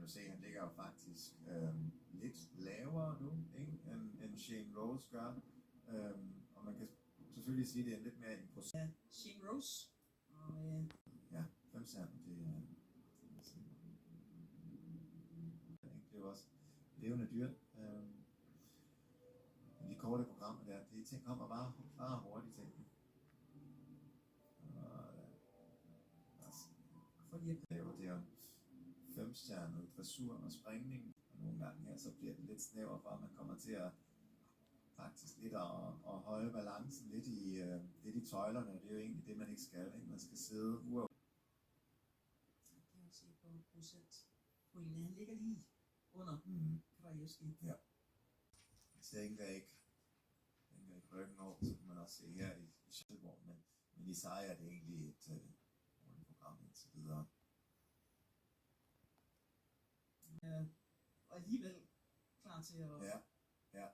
jo se, han ligger jo faktisk lidt lavere nu, ikke, end Shane Rose gør. Og man kan selvfølgelig sige, at det er lidt mere imponerende. Ja, Shane Rose. Og, ja, 5 stjerner, det er jo også levende dyr. De korte programmer der, de ting kommer bare hurtigt til. fordi at Det er jo 5-stjernet dressur og springning, og nogle gange her, så bliver det lidt snæver for, at man kommer til at faktisk lidt at holde balancen lidt i tøjlerne, og det er jo egentlig det, man ikke skal, ikke? Man skal sidde kan jeg se på procentpoengene. Han ligger lige under Krajewski. Ja. Så jeg ikke ryggen over, så kan man også se her i Sjælborg, men i sig er det egentlig et ordentligt program indtil videre. Og alligevel klar til at... Ja.